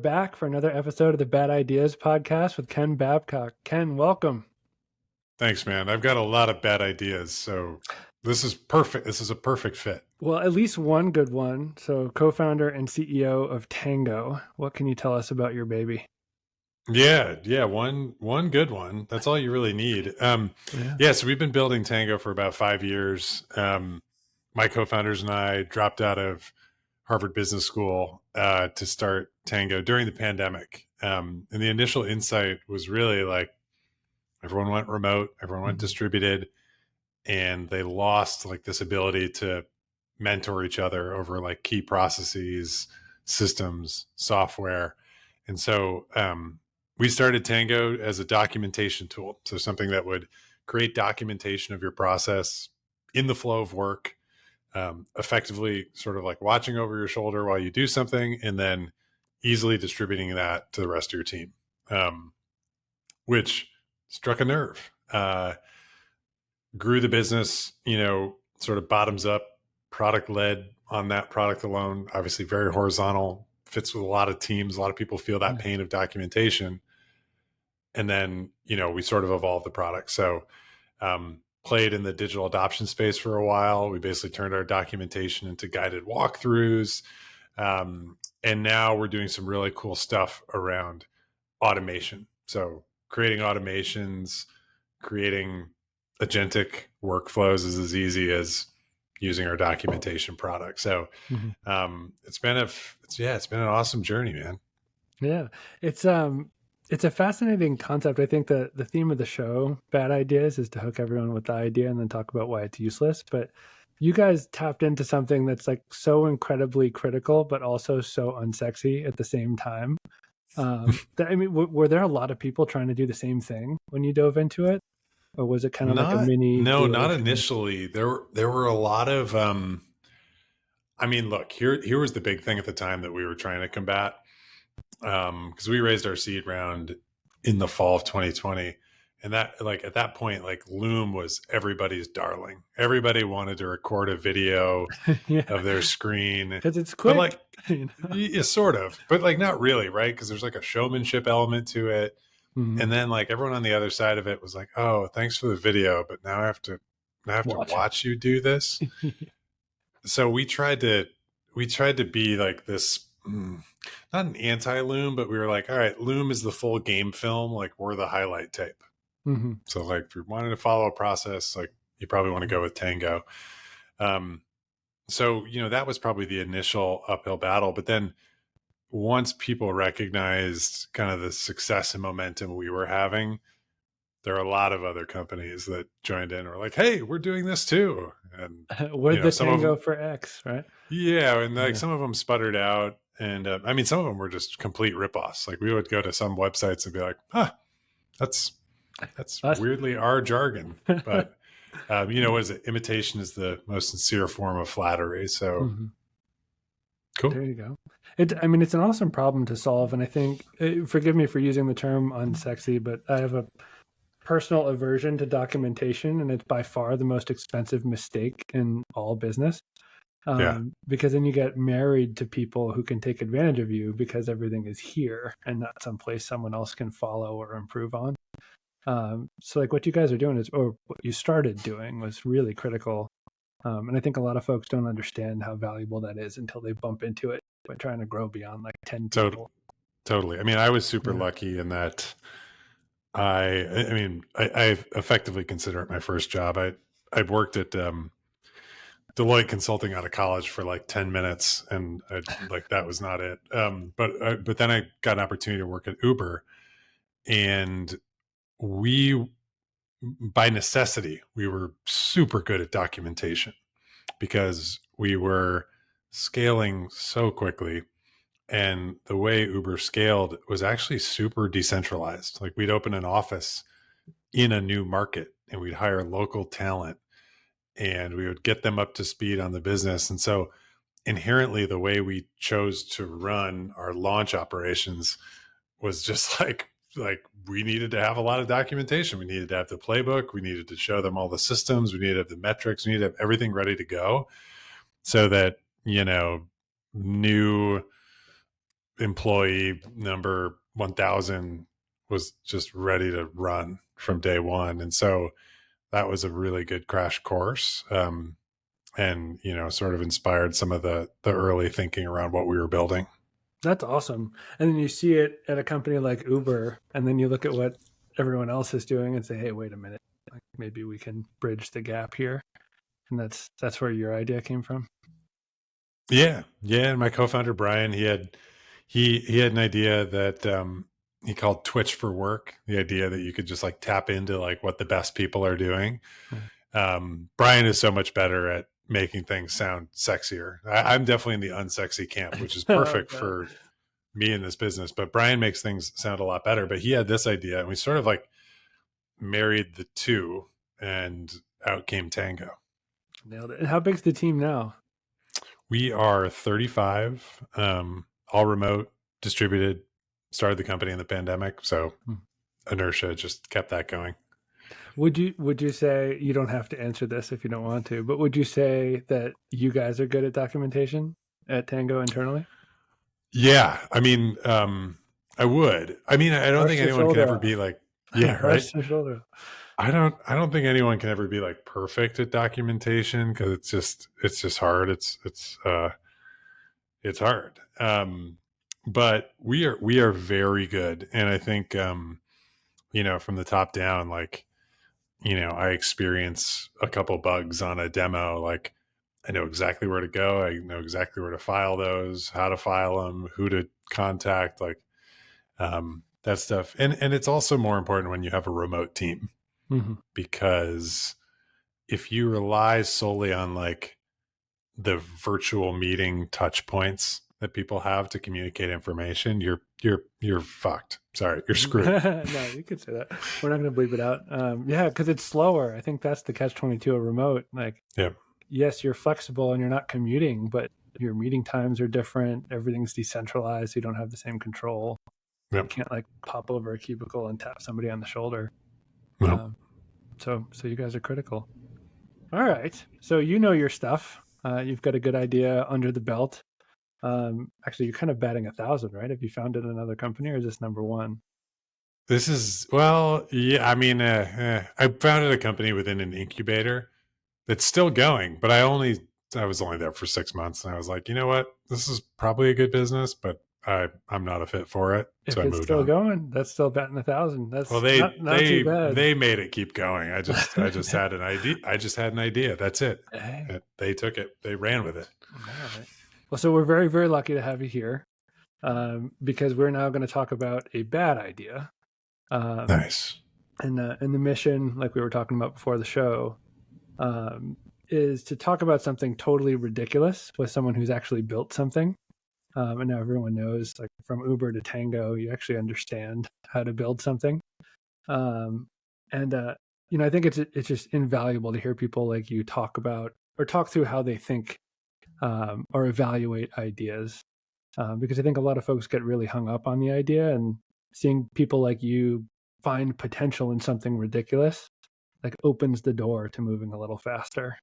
back for another episode of the Bad Ideas podcast with Ken Babcock. Ken, welcome. Thanks, man. I've got a lot of bad ideas, so this is perfect. This is a perfect fit. Well, at least one good one. So, co-founder and CEO of Tango. What can you tell us about your baby? Yeah, one good one. That's all you really need. So we've been building Tango for about 5 years. My co-founders and I dropped out of Harvard Business School to start Tango during the pandemic. And the initial insight was really like everyone went remote, everyone went distributed, and they lost like this ability to mentor each other over like key processes, systems, software. And so we started Tango as a documentation tool. So something that would create documentation of your process in the flow of work, effectively sort of like watching over your shoulder while you do something, and then easily distributing that to the rest of your team, which struck a nerve. Grew the business, sort of bottoms up, product led on that product alone, obviously very horizontal, fits with a lot of teams. A lot of people feel that pain of documentation. And then, we sort of evolved the product. So played in the digital adoption space for a while. We basically turned our documentation into guided walkthroughs. And now we're doing some really cool stuff around automation. So creating automations, creating agentic workflows is as easy as using our documentation product. So it's been an awesome journey, man. Yeah, it's a fascinating concept. I think the theme of the show, Bad Ideas, is to hook everyone with the idea and then talk about why it's useless. But you guys tapped into something that's like so incredibly critical, but also so unsexy at the same time. Were there a lot of people trying to do the same thing when you dove into it? Or was it kind of like a mini? No, not initially. There were a lot of, look, here was the big thing at the time that we were trying to combat. Because we raised our seed round in the fall of 2020. And that, like, at that point, like Loom was everybody's darling. Everybody wanted to record a video of their screen. Because it's quick. But yeah, sort of, but like not really, right? Because there's like a showmanship element to it. And then like everyone on the other side of it was like, oh, thanks for the video, but now I have to watch you do this. So we tried to be like this, not an anti-Loom, but we were like, all right, Loom is the full game film. Like we're the highlight tape. So like if you're wanting to follow a process, like you probably want to go with Tango. So, that was probably the initial uphill battle, but then once people recognized kind of the success and momentum we were having, there are a lot of other companies that joined in and were like, hey, we're doing this too. And we're the Tango for X, right? Yeah. And like some of them sputtered out. And some of them were just complete ripoffs. Like we would go to some websites and be like, that's weirdly our jargon. But, what is it? Imitation is the most sincere form of flattery. So cool. There you go. It's an awesome problem to solve. And I think, forgive me for using the term unsexy, but I have a personal aversion to documentation, and it's by far the most expensive mistake in all business. Because then you get married to people who can take advantage of you because everything is here and not someplace someone else can follow or improve on. So like what you guys are doing or what you started doing was really critical. And I think a lot of folks don't understand how valuable that is until they bump into it by trying to grow beyond like 10 people. Totally. I was super lucky in that I effectively consider it my first job. I'd worked at Deloitte Consulting out of college for like 10 minutes and that was not it. But then I got an opportunity to work at Uber, and by necessity, we were super good at documentation because we were scaling so quickly. And the way Uber scaled was actually super decentralized. Like we'd open an office in a new market and we'd hire local talent and we would get them up to speed on the business. And so inherently the way we chose to run our launch operations was just like we needed to have a lot of documentation. We needed to have the playbook. We needed to show them all the systems. We needed to have the metrics. We needed to have everything ready to go so that, new employee number 1000 was just ready to run from day one. And so that was a really good crash course. And, sort of inspired some of the early thinking around what we were building. That's awesome. And then you see it at a company like Uber, and then you look at what everyone else is doing and say, hey, wait a minute, like maybe we can bridge the gap here. And that's where your idea came from. Yeah. And my co-founder, Brian, he had an idea that he called Twitch for work. The idea that you could just like tap into like what the best people are doing. Brian is so much better at making things sound sexier. I'm definitely in the unsexy camp, which is perfect for me in this business. But Brian makes things sound a lot better. But he had this idea, and we sort of like married the two, and out came Tango. Nailed it. And how big's the team now? We are 35, all remote, distributed. Started the company in the pandemic, so inertia just kept that going. Would you say, you don't have to answer this if you don't want to, but would you say that you guys are good at documentation at Tango internally? Yeah, I mean, I would. I mean, I don't think anyone can ever be like, yeah, right. I don't think anyone can ever be like perfect at documentation, because it's just hard. It's hard. But we are very good, and I think from the top down, like, I experience a couple bugs on a demo, like I know exactly where to go. I know exactly where to file those, how to file them, who to contact, like that stuff. And it's also more important when you have a remote team, because if you rely solely on like the virtual meeting touch points that people have to communicate information, you're fucked. Sorry, you're screwed. No, you could say that. We're not going to bleep it out. Yeah, because it's slower. I think that's the catch-22 of remote. Like, yes, you're flexible and you're not commuting, but your meeting times are different. Everything's decentralized. You don't have the same control. You can't like pop over a cubicle and tap somebody on the shoulder. So you guys are critical. All right. So you know your stuff. You've got a good idea under the belt. Actually, you're kind of batting 1,000, right? Have you founded another company, or is this number one? This is, well, yeah. I mean, I founded a company within an incubator that's still going, but I was only there for 6 months, and I was like, you know what, this is probably a good business, but I'm not a fit for it. If so I it's moved still on. going, that's still batting 1,000. That's well, not too bad. They made it keep going. I just had an idea. That's it. Hey. They took it. They ran with it. All right. Well, so we're very, very lucky to have you here, because we're now going to talk about a bad idea. Nice. And the mission, like we were talking about before the show, is to talk about something totally ridiculous with someone who's actually built something. And now everyone knows, like from Uber to Tango, you actually understand how to build something. And I think it's just invaluable to hear people like you talk about or talk through how they think or evaluate ideas, because I think a lot of folks get really hung up on the idea, and seeing people like you find potential in something ridiculous like opens the door to moving a little faster.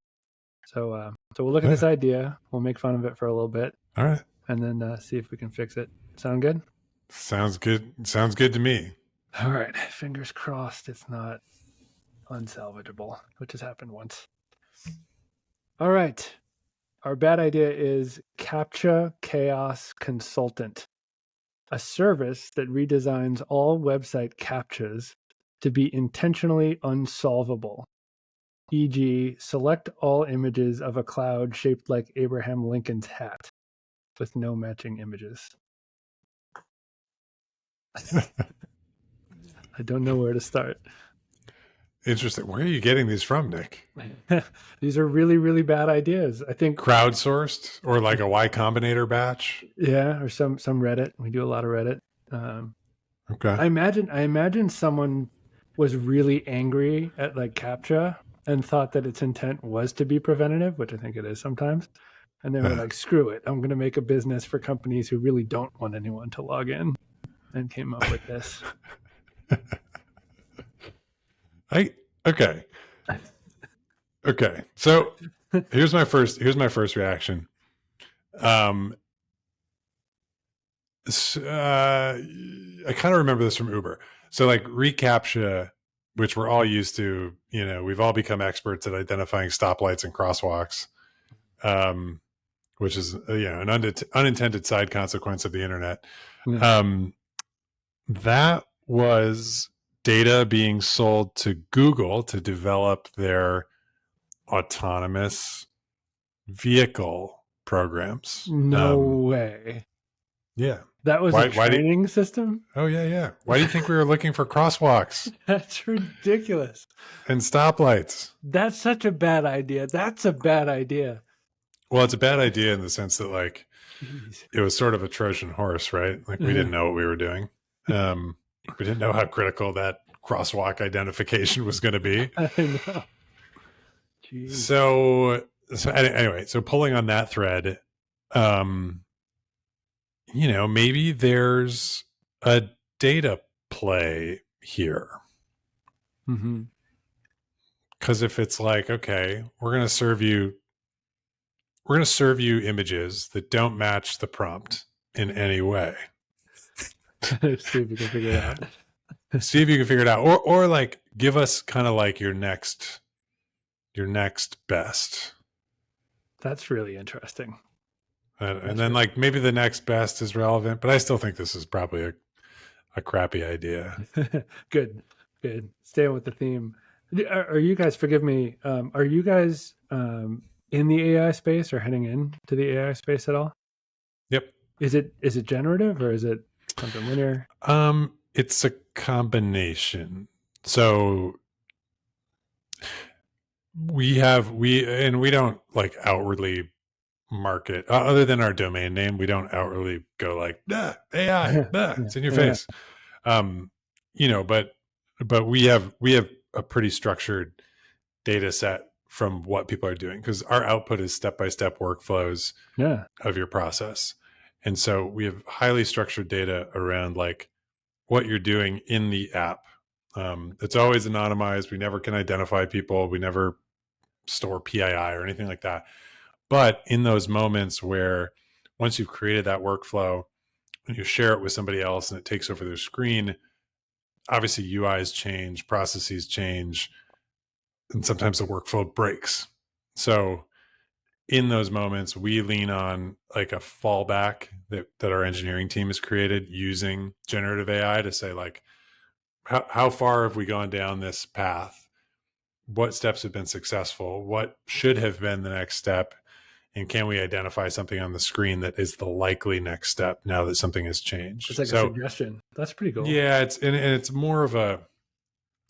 So we'll look at this idea. We'll make fun of it for a little bit. All right. And then see if we can fix it. Sound good? Sounds good. Sounds good to me. All right. Fingers crossed it's not unsalvageable, which has happened once. All right. Our bad idea is CAPTCHA Chaos Consultant, a service that redesigns all website CAPTCHAs to be intentionally unsolvable. E.g., select all images of a cloud shaped like Abraham Lincoln's hat with no matching images. I don't know where to start. Interesting. Where are you getting these from, Nick? These are really, really bad ideas. I think crowdsourced, or like a Y Combinator batch. Yeah, or some Reddit. We do a lot of Reddit. Okay. I imagine someone was really angry at like CAPTCHA and thought that its intent was to be preventative, which I think it is sometimes. And they were like, screw it. I'm going to make a business for companies who really don't want anyone to log in, and came up with this. Okay. So here's my first reaction. I kind of remember this from Uber. So like reCAPTCHA, which we're all used to, we've all become experts at identifying stoplights and crosswalks, which is an unintended side consequence of the internet. Yeah. That was data being sold to Google to develop their autonomous vehicle programs. No way. Yeah. That was a training system? Oh, yeah. Why do you think we were looking for crosswalks? That's ridiculous. And stoplights. That's such a bad idea. That's a bad idea. Well, it's a bad idea in the sense that, like, Jeez. It was sort of a Trojan horse, right? Like, we didn't know what we were doing. We didn't know how critical that crosswalk identification was going to be. I know. Jeez. So anyway, so pulling on that thread, maybe there's a data play here. Mm-hmm. Because if it's like, okay, we're going to serve you images that don't match the prompt in any way. See if you can figure it out. See if you can figure it out. Or like give us kind of like your next best. That's really interesting. And then like maybe the next best is relevant, but I still think this is probably a crappy idea. Good. Staying with the theme. Are you guys, forgive me, are you guys in the AI space or heading into the AI space at all? Yep. Is it generative or is it something linear? It's a combination. So we don't like outwardly market other than our domain name. We don't outwardly go like, AI, it's in your face. But we have a pretty structured data set from what people are doing, because our output is step-by-step workflows of your process. And so we have highly structured data around like what you're doing in the app. It's always anonymized. We never can identify people. We never store PII or anything like that. But in those moments where once you've created that workflow and you share it with somebody else and it takes over their screen, obviously UIs change, processes change, and sometimes the workflow breaks. So in those moments, we lean on like a fallback that our engineering team has created using generative AI to say like, how far have we gone down this path? What steps have been successful? What should have been the next step? And can we identify something on the screen that is the likely next step now that something has changed? It's like a suggestion. That's pretty cool. Yeah, it's more of I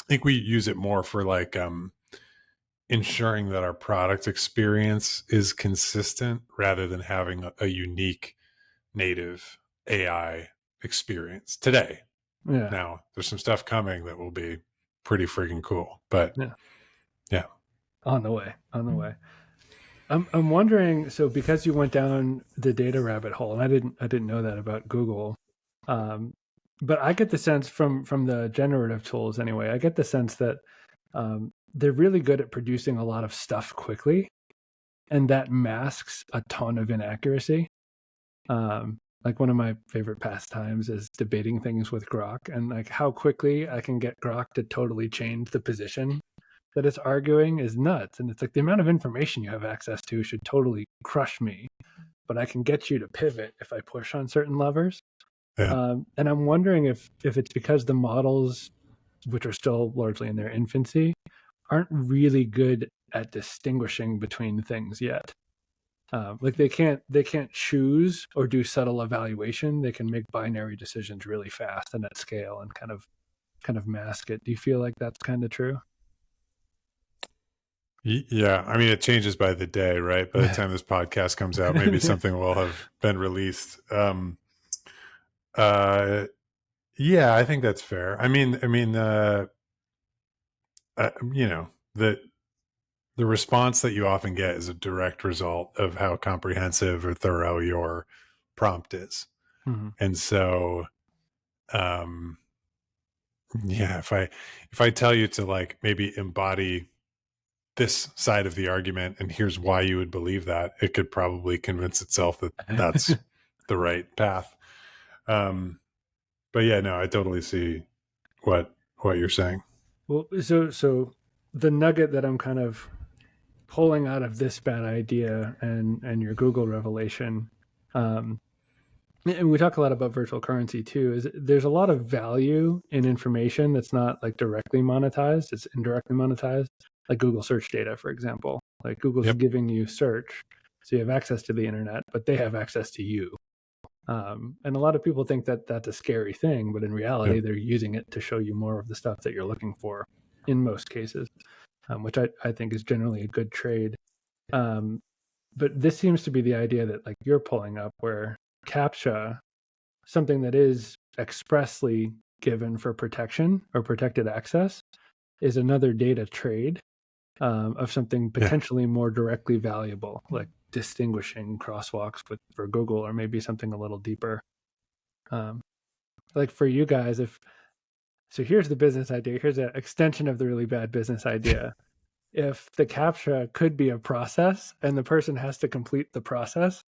think we use it more for like ensuring that our product experience is consistent rather than having a unique native AI experience today. Yeah. Now, there's some stuff coming that will be pretty friggin' cool, but yeah. On the way. I'm wondering, so because you went down the data rabbit hole, and I didn't know that about Google, but I get the sense from the generative tools anyway, I get the sense that they're really good at producing a lot of stuff quickly, and that masks a ton of inaccuracy. Like one of my favorite pastimes is debating things with Grok, and like how quickly I can get Grok to totally change the position that it's arguing is nuts. And it's like the amount of information you have access to should totally crush me, but I can get you to pivot if I push on certain levers. Yeah. And I'm wondering if it's because the models, which are still largely in their infancy, aren't really good at distinguishing between things yet. Like they can't choose or do subtle evaluation. They can make binary decisions really fast and at scale and kind of mask it. Do you feel like that's kind of true? Yeah, I mean, it changes by the day, right? By the time this podcast comes out, maybe something will have been released. Yeah, I think that's fair. I mean, the response that you often get is a direct result of how comprehensive or thorough your prompt is. Mm-hmm. And so, yeah, if I tell you to like maybe embody this side of the argument and here's why you would believe that, it could probably convince itself that that's the right path. Um, but yeah, no, I totally see what you're saying. Well, so the nugget that I'm kind of pulling out of this bad idea and your Google revelation, um, and we talk a lot about virtual currency too, is there's a lot of value in information that's not like directly monetized, it's indirectly monetized, like Google search data, for example. Like Google's Yep. giving you search, so you have access to the internet, but they have access to you. And a lot of people think that that's a scary thing, but in reality, Yep. they're using it to show you more of the stuff that you're looking for in most cases, which I think is generally a good trade. Um, but this seems to be the idea that like you're pulling up where CAPTCHA, something that is expressly given for protection or protected access, is another data trade of something Yeah. potentially more directly valuable, like distinguishing crosswalks for Google, or maybe something a little deeper. Um, like for you guys, if so, here's the business idea. Here's an extension of the really bad business idea. If the CAPTCHA could be a process, and the person has to complete the process,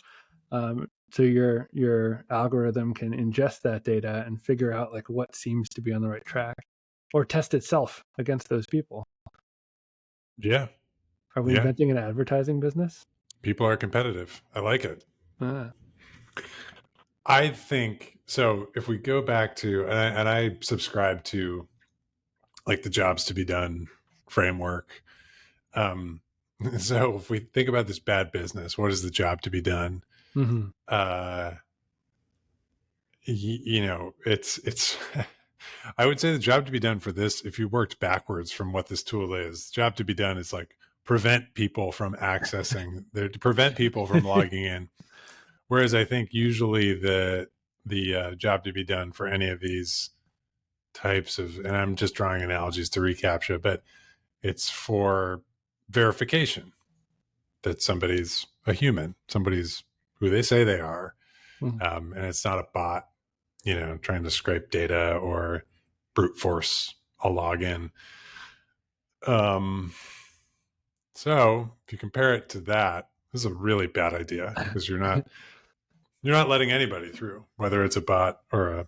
so your algorithm can ingest that data and figure out like what seems to be on the right track, or test itself against those people. Yeah. Are we Yeah. inventing an advertising business? People are competitive. I like it. Ah. I think so. If we go back to, and I subscribe to like the jobs to be done framework. Um, so if we think about this bad business, what is the job to be done? Mm-hmm. Uh, you know, it's. I would say the job to be done for this, if you worked backwards from what this tool is, the job to be done is like prevent people from accessing, to prevent people from logging in. Whereas I think usually the job to be done for any of these types of, and I'm just drawing analogies to reCAPTCHA, but it's for verification that somebody's a human, somebody's who they say they are, Mm-hmm. and it's not a bot, trying to scrape data or brute force a login. Um, so if you compare it to that, this is a really bad idea because you're not letting anybody through, whether it's a bot or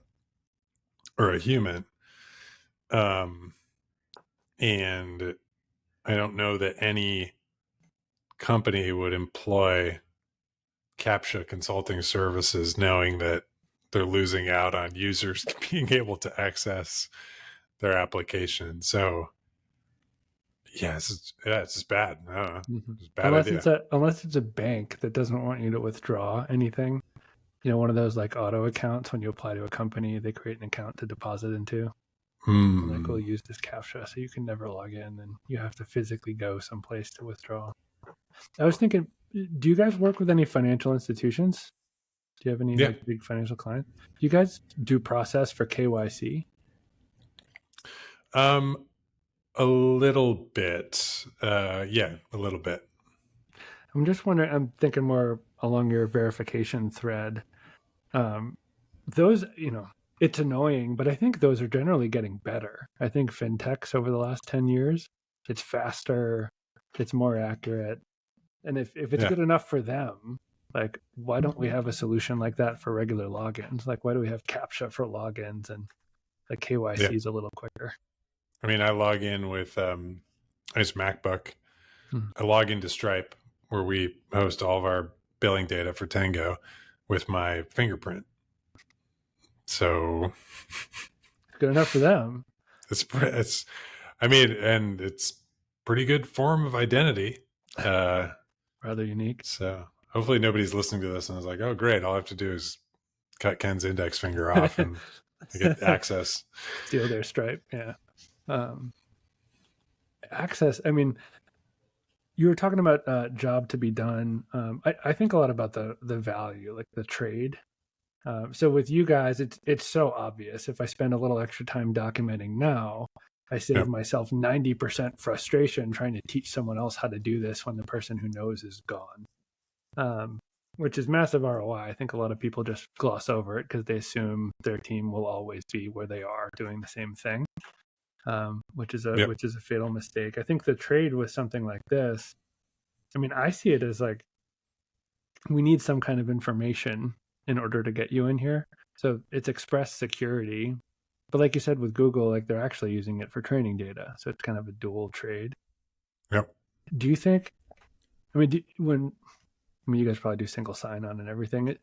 a human. Um, and I don't know that any company would employ CAPTCHA consulting services knowing that they're losing out on users being able to access their application. So yeah, it's just bad. I don't know. Mm-hmm. It's a bad idea. Unless it's a bank that doesn't want you to withdraw anything. One of those like auto accounts when you apply to a company, they create an account to deposit into. And like, we'll use this CAPTCHA, so you can never log in, and you have to physically go someplace to withdraw. I was thinking, do you guys work with any financial institutions? Do you have any Yeah. like big financial clients? Do you guys do process for KYC? Um, a little bit. Yeah, a little bit. I'm just wondering. I'm thinking more along your verification thread. Um, those, it's annoying, but I think those are generally getting better. I think fintechs over the last 10 years, it's faster, it's more accurate. And if it's Yeah. good enough for them, like, why don't we have a solution like that for regular logins? Like, why do we have CAPTCHA for logins, and the Yeah. KYC is a little quicker? I mean, I log in with this MacBook. Hmm. I log into Stripe where we host all of our billing data for Tango with my fingerprint. So Good enough for them. it's I mean, and it's pretty good form of identity. Rather unique. So hopefully nobody's listening to this and is like, oh great, all I have to do is cut Ken's index finger off and I get access. Steal their Stripe. Yeah. Um, access. I mean, you were talking about job to be done. I think a lot about the value, like the trade. So with you guys, it's so obvious. If I spend a little extra time documenting now, I save Yep. myself 90% frustration trying to teach someone else how to do this when the person who knows is gone. Which is massive ROI. I think a lot of people just gloss over it because they assume their team will always be where they are doing the same thing, which is Yep. a fatal mistake. I think the trade with something like this, I mean, I see it as like we need some kind of information in order to get you in here. So it's express security, but like you said with Google, like they're actually using it for training data. So it's kind of a dual trade. Yep. Do you think? I mean, you guys probably do single sign-on and everything.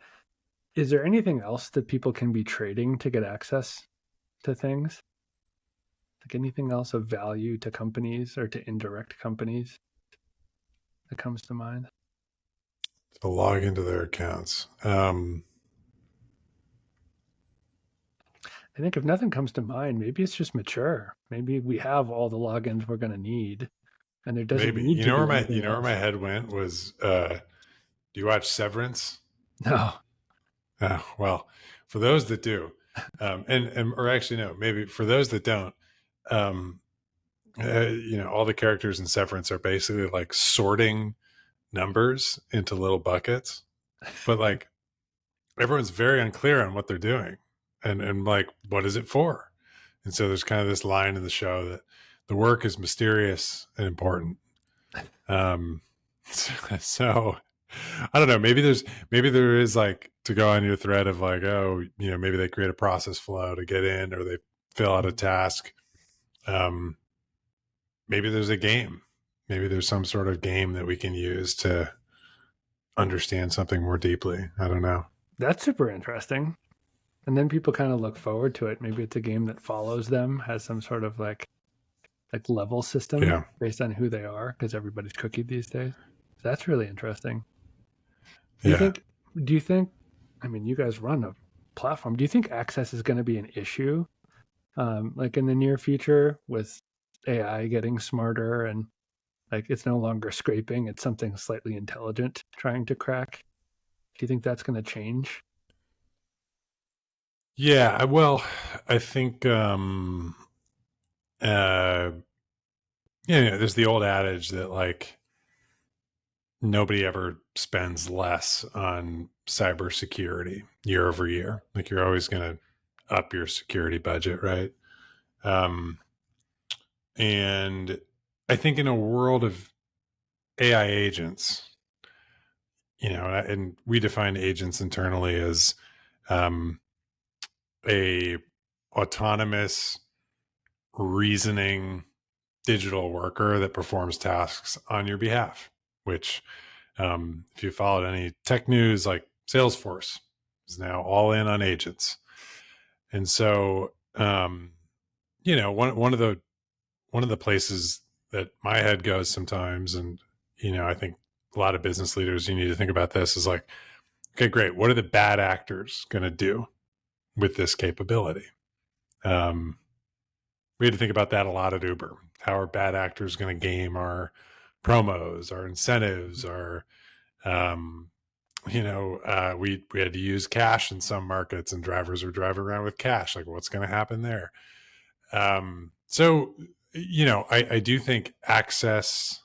Is there anything else that people can be trading to get access to things? Like anything else of value to companies or to indirect companies that comes to mind? To log into their accounts. I think if nothing comes to mind, maybe it's just mature. Maybe we have all the logins we're going to need, and there doesn't Maybe need to be anything where my else. head went was do you watch Severance? No. Well, for those that do, and or actually no, maybe for those that don't, um, all the characters in Severance are basically like sorting numbers into little buckets, but like everyone's very unclear on what they're doing, and like what is it for? And so there's kind of this line in the show that the work is mysterious and important. Um, so I don't know. Maybe there is like to go on your thread of like, oh, maybe they create a process flow to get in, or they fill out a task. Um, maybe there's a game. Maybe there's some sort of game that we can use to understand something more deeply. I don't know. That's super interesting. And then people kind of look forward to it. Maybe it's a game that follows them, has some sort of like level system Yeah. based on who they are, because everybody's cookied these days. So that's really interesting. Do you Yeah. think? Do you think? I mean, you guys run a platform. Do you think access is going to be an issue, like in the near future, with AI getting smarter and like it's no longer scraping; it's something slightly intelligent trying to crack? Do you think that's going to change? Yeah. Well, I think, uh, there's the old adage that like nobody ever spends less on cybersecurity year over year. Like you're always going to up your security budget, right? Um, and I think in a world of AI agents, and we define agents internally as um, a autonomous reasoning digital worker that performs tasks on your behalf, which if you followed any tech news, like Salesforce is now all in on agents. And so, one of the places that my head goes sometimes, and, I think a lot of business leaders, you need to think about this is like, okay, great. What are the bad actors going to do with this capability? We had to think about that a lot at Uber. How are bad actors going to game our promos, our incentives, our we had to use cash in some markets, and drivers were driving around with cash. Like, what's going to happen there? So, I do think access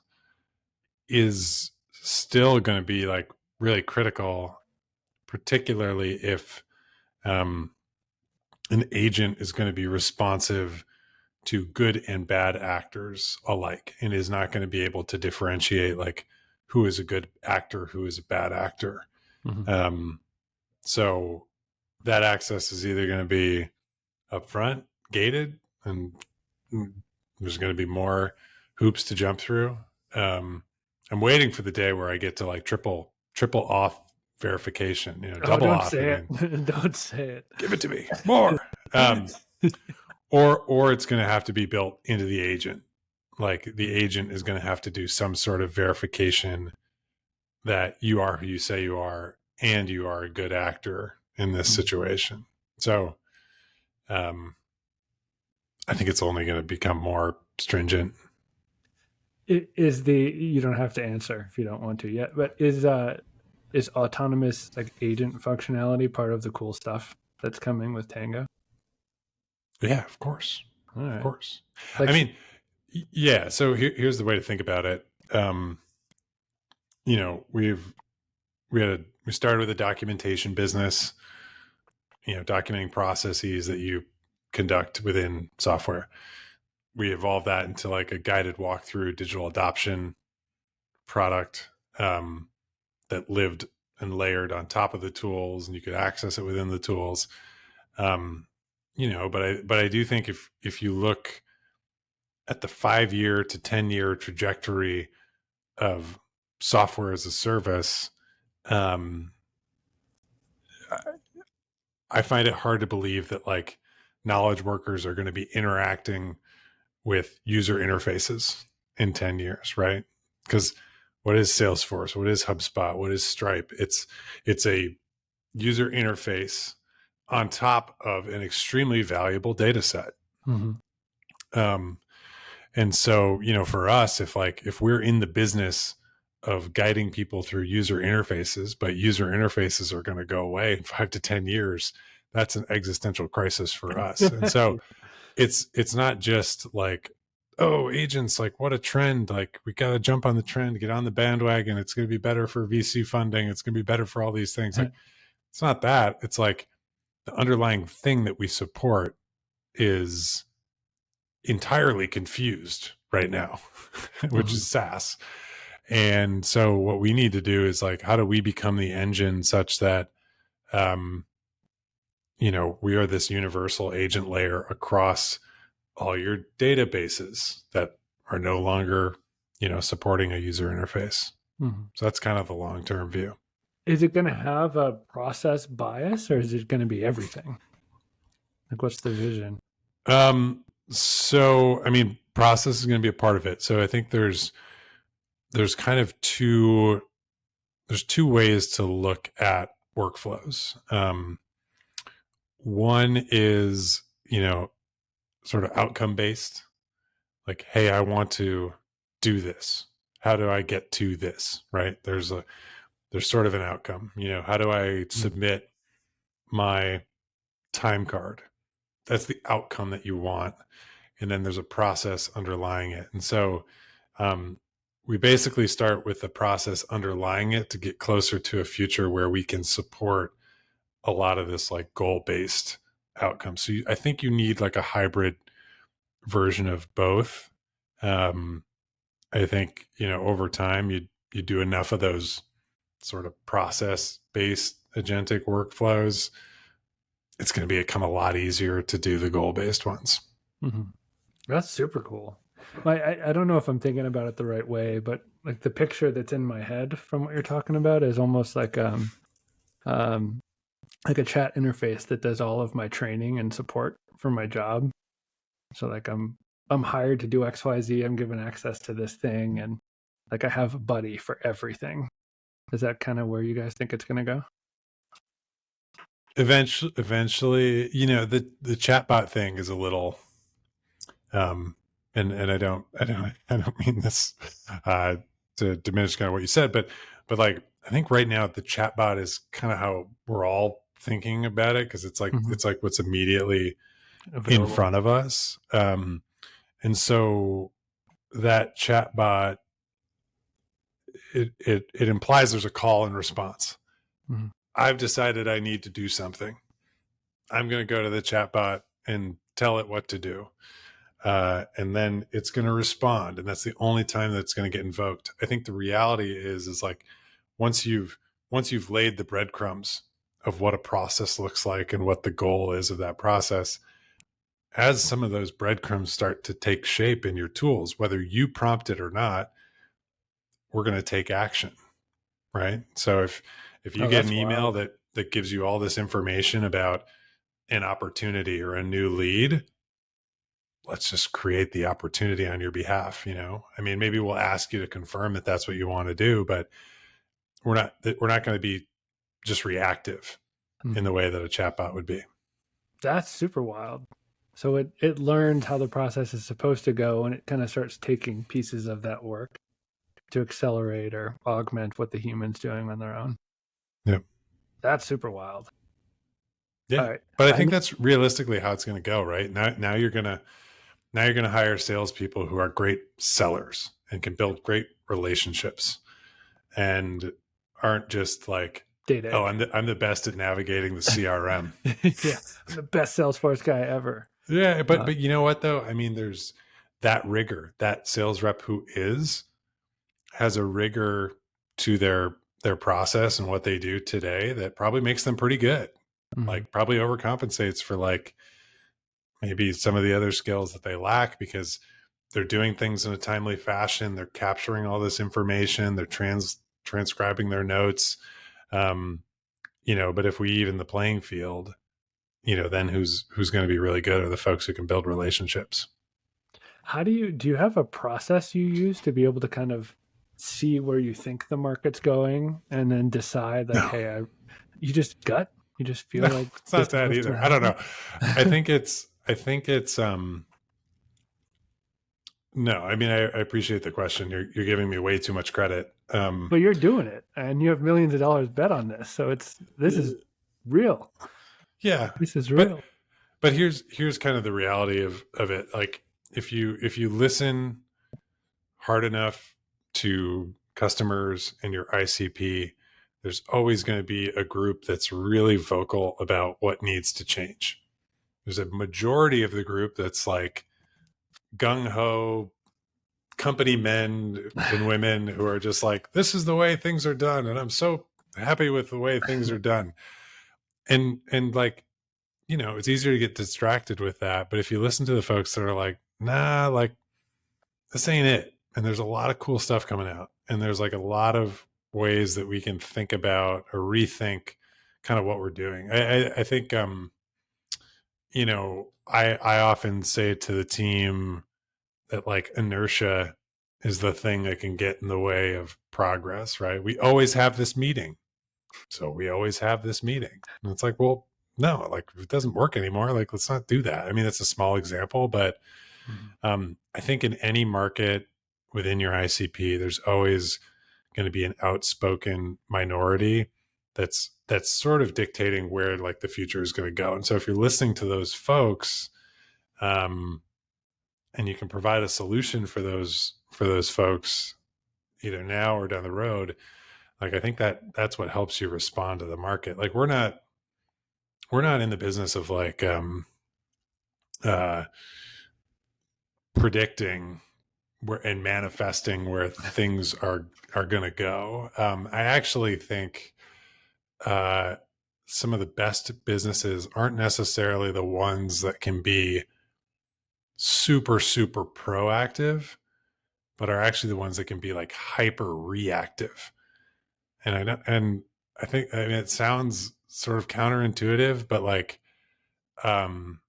is still going to be like really critical, particularly if um, an agent is going to be responsive to good and bad actors alike, and is not going to be able to differentiate like who is a good actor, who is a bad actor. Mm-hmm. So that access is either going to be upfront, gated, and there's going to be more hoops to jump through. I'm waiting for the day where I get to like triple auth verification, Oh, double don't auth. say it! Don't say it. Give it to me more. Or it's going to have to be built into the agent. Like the agent is going to have to do some sort of verification that you are who you say you are, and you are a good actor in this situation. So, I think it's only going to become more stringent. You don't have to answer if you don't want to yet, but is autonomous like agent functionality part of the cool stuff that's coming with Tango? Yeah, of course. All Of right. course. Like, I mean, yeah. So here's the way to think about it. We started with a documentation business, documenting processes that you conduct within software. We evolved that into like a guided walkthrough digital adoption product that lived and layered on top of the tools, and you could access it within the tools. Um, but I do think if you look at the 5 year to 10 year trajectory of software as a service, um, I find it hard to believe that like knowledge workers are going to be interacting with user interfaces in 10 years, right? Because what is Salesforce? What is HubSpot? What is Stripe? It's a user interface on top of an extremely valuable data set. Mm-hmm. Um, and so, for us, if we're in the business of guiding people through user interfaces, but user interfaces are going to go away in 5 to 10 years, that's an existential crisis for us. And so it's not just like, oh, agents, like what a trend, like we got to jump on the trend, get on the bandwagon, it's going to be better for VC funding, it's going to be better for all these things. Like it's not that. It's like the underlying thing that we support is entirely confused right now, which is SaaS. And so what we need to do is like, how do we become the engine such that we are this universal agent layer across all your databases that are no longer, supporting a user interface. Mm-hmm. So that's kind of the long-term view. Is it going to have a process bias, or is it going to be everything? Like, what's the vision? So, I mean, process is going to be a part of it. So I think there's kind of there's two ways to look at workflows. One is, sort of outcome based, like, hey, I want to do this. How do I get to this? Right. There's sort of an outcome, how do I submit my time card? That's the outcome that you want. And then there's a process underlying it. And so, we basically start with the process underlying it to get closer to a future where we can support a lot of this like goal-based outcome. So I think you need like a hybrid version of both. I think, over time you do enough of those sort of process-based agentic workflows, it's going to become a lot easier to do the goal-based ones. Mm-hmm. That's super cool. I don't know if I'm thinking about it the right way, but like the picture that's in my head from what you're talking about is almost like a chat interface that does all of my training and support for my job. So like I'm hired to do XYZ, I'm given access to this thing, and like I have a buddy for everything. Is that kind of where you guys think it's going to go? Eventually, the chatbot thing is a little, and I don't mean this to diminish kind of what you said, but like I think right now the chatbot is kind of how we're all thinking about it, because it's like it's like what's immediately available in front of us, and so that chatbot it implies there's a call and response. Mm-hmm. I've decided I need to do something. I'm going to go to the chatbot and tell it what to do. And then it's going to respond. And that's the only time that it's going to get invoked. I think the reality is like, once you've laid the breadcrumbs of what a process looks like and what the goal is of that process, as some of those breadcrumbs start to take shape in your tools, whether you prompt it or not, we're going to take action. Right. So if you get an email wild. that gives you all this information about an opportunity or a new lead, let's just create the opportunity on your behalf. I mean, maybe we'll ask you to confirm that that's what you want to do, but we're not going to be just reactive in the way that a chatbot would be. That's super wild. So it learned how the process is supposed to go, and it kind of starts taking pieces of that work to accelerate or augment what the human's doing on their own. Yep. That's super wild. Yeah. Right. But I think that's realistically how it's going to go, right? Now you're going to hire salespeople who are great sellers and can build great relationships and aren't just like, data. Oh, I'm the best at navigating the CRM. Yeah. I'm the best Salesforce guy ever. Yeah. But you know what though? I mean, there's that rigor. That sales rep who has a rigor to their process and what they do today that probably makes them pretty good. Mm-hmm. like probably overcompensates for like maybe some of the other skills that they lack because they're doing things in a timely fashion. They're capturing all this information. They're transcribing their notes. Um, but if we even the playing field, then who's going to be really good are the folks who can build relationships. How do you have a process you use to be able to kind of see where you think the market's going and then decide like, No, hey, you just gut, you just feel no, like it's this not is that what's going either. to I don't happen? know. I think it's no, I mean, I appreciate the question. You're giving me way too much credit. But you're doing it and you have millions of dollars bet on this. So this is real. Yeah, This is but real. here's kind of the reality of it. Like if you listen hard enough to customers and your ICP, there's always going to be a group that's really vocal about what needs to change. There's a majority of the group that's like gung ho company men and women who are just like, this is the way things are done. And I'm so happy with the way things are done. And like, it's easier to get distracted with that. But if you listen to the folks that are like, nah, like this ain't it. And there's a lot of cool stuff coming out. And there's like a lot of ways that we can think about or rethink kind of what we're doing. I think, I often say to the team that like inertia is the thing that can get in the way of progress, right? We always have this meeting. So we always have this meeting. And it's like, well, no, like if it doesn't work anymore, like let's not do that. I mean, it's a small example, but Mhm. I think in any market within your ICP, there's always going to be an outspoken minority that's sort of dictating where like the future is going to go. And so if you're listening to those folks, um, and you can provide a solution for those folks either now or down the road, like I think that's what helps you respond to the market. Like we're not in the business of like uh predicting where and manifesting where things are going to go. I actually think uh some of the best businesses aren't necessarily the ones that can be super super proactive, but are actually the ones that can be like hyper reactive. And I know, and I mean, it sounds sort of counterintuitive, but like, um,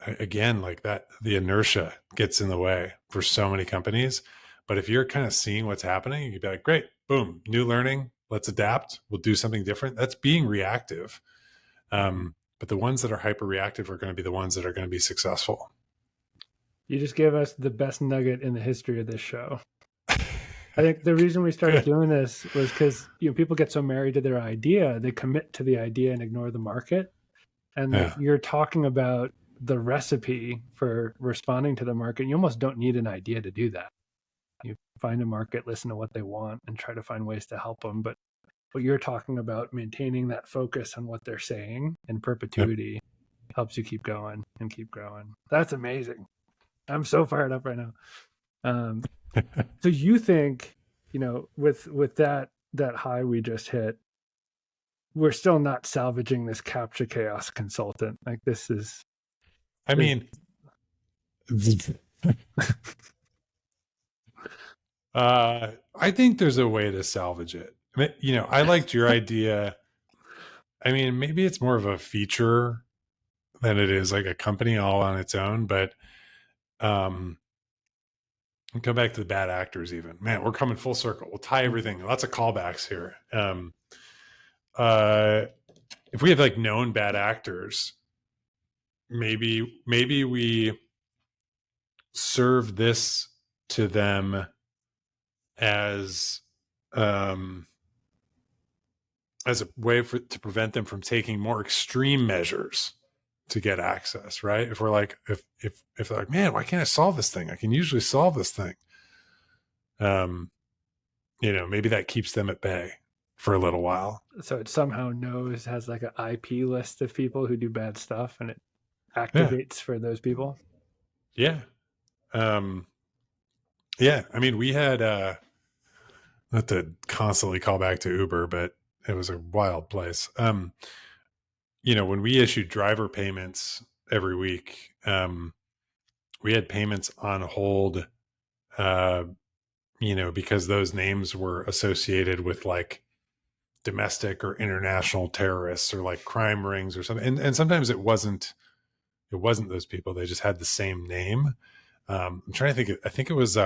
again, like that, the inertia gets in the way for so many companies. But if you're kind of seeing what's happening, you'd be like, great, boom, new learning, let's adapt, we'll do something different. That's being reactive. But the ones that are hyper reactive are going to be the ones that are going to be successful. You just gave us the best nugget in the history of this show. I think the reason we started Good. doing this was because people get so married to their idea, they commit to the idea and ignore the market. And like Yeah. you're talking about the recipe for responding to the market, you almost don't need an idea to do that. You find a market, listen to what they want, and try to find ways to help them. But what you're talking about, maintaining that focus on what they're saying in Yep. perpetuity, helps you keep going and keep growing. That's amazing. I'm so fired up right now. Um, so you think, with that high we just hit, we're still not salvaging this capture chaos consultant. Like this is I this mean, I think there's a way to salvage it. I mean, I liked your idea. I mean, maybe it's more of a feature than it is like a company all on its own. But um, and come back to the bad actors. Even man, we're coming full circle. We'll tie everything. Lots of callbacks here. Uh, if we have like known bad actors, maybe we serve this to them as um as a way to prevent them from taking more extreme measures to get access, right? If we're like, if they're like, man, why can't I solve this thing? I can usually solve this thing. Um, maybe that keeps them at bay for a little while. so it somehow has like an IP list of people who do bad stuff, and it Yeah, activates for those people. yeah, um, yeah. I mean, we had not to constantly call back to Uber, but it was a wild place. when we issued driver payments every week, we had payments on hold, because those names were associated with like domestic or international terrorists or like crime rings or something. And sometimes it wasn't those people. They just had the same name. I'm trying to think. I think it was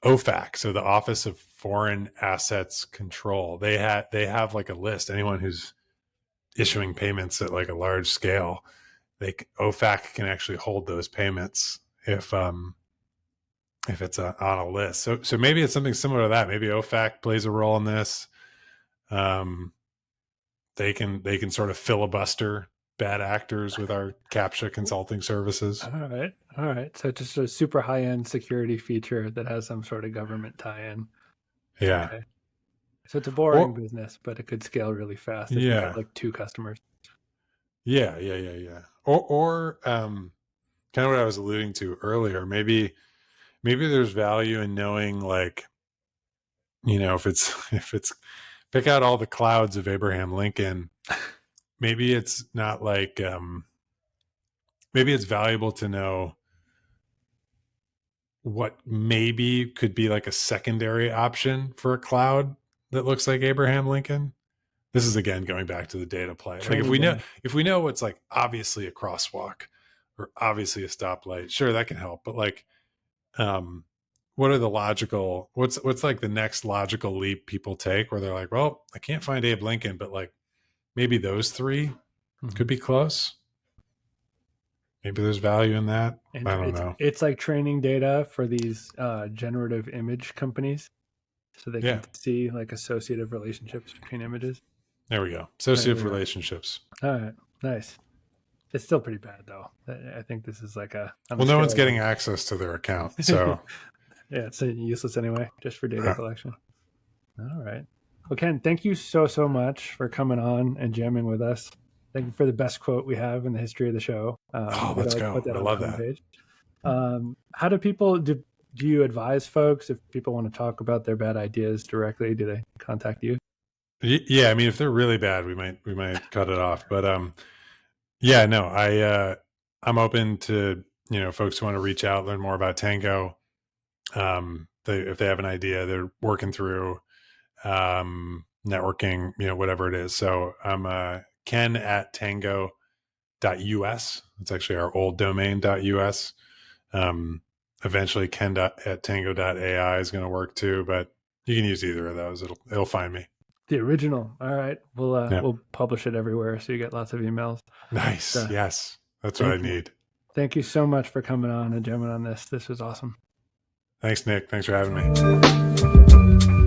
OFAC, so the Office of Foreign Assets Control. They have like a list. Anyone who's issuing payments at like a large scale, OFAC can actually hold those payments if it's on a list. So maybe it's something similar to that. Maybe OFAC plays a role in this. They can sort of filibuster bad actors with our CAPTCHA consulting services. All right. So just a super high-end security feature that has some sort of government tie-in. Yeah. Okay. So it's a boring business, but it could scale really fast if you have like 2 customers. Yeah. Or kind of what I was alluding to earlier. Maybe there's value in knowing, like, if it's pick out all the clouds of Abraham Lincoln. Maybe it's not like maybe it's valuable to know what maybe could be like a secondary option for a cloud that looks like Abraham Lincoln. This is again going back to the data play. Like if we know what's like obviously a crosswalk or obviously a stoplight, sure, that can help. But like, what are the logical? What's like the next logical leap people take where they're like, well, I can't find Abe Lincoln, but like maybe those 3 could be close. Maybe there's value in that. And I don't know. It's like training data for these generative image companies, so they can see like associative relationships between images. There we go. Associative relationships. All right, nice. It's still pretty bad though. I think this is like well, no one's getting access to their account, so yeah, it's useless anyway, just for data collection. All right. Well, Ken, thank you so much for coming on and jamming with us. Thank you for the best quote we have in the history of the show. Let's go. I love that. How do people do you advise folks if people want to talk about their bad ideas directly? Do they contact you? Yeah, I mean, if they're really bad, we might cut it off. But yeah, no, I'm open to folks who want to reach out, learn more about Tango. If they have an idea they're working through, networking, whatever it is. So I'm Ken at tango.us. It's actually our old domain .us. Eventually Ken at tango.ai is going to work too, but you can use either of those. It'll find me. The original. All right. We'll publish it everywhere so you get lots of emails. Nice. Yes. That's what I need. Thank you so much for coming on and jamming on this. This was awesome. Thanks, Nick. Thanks for having me.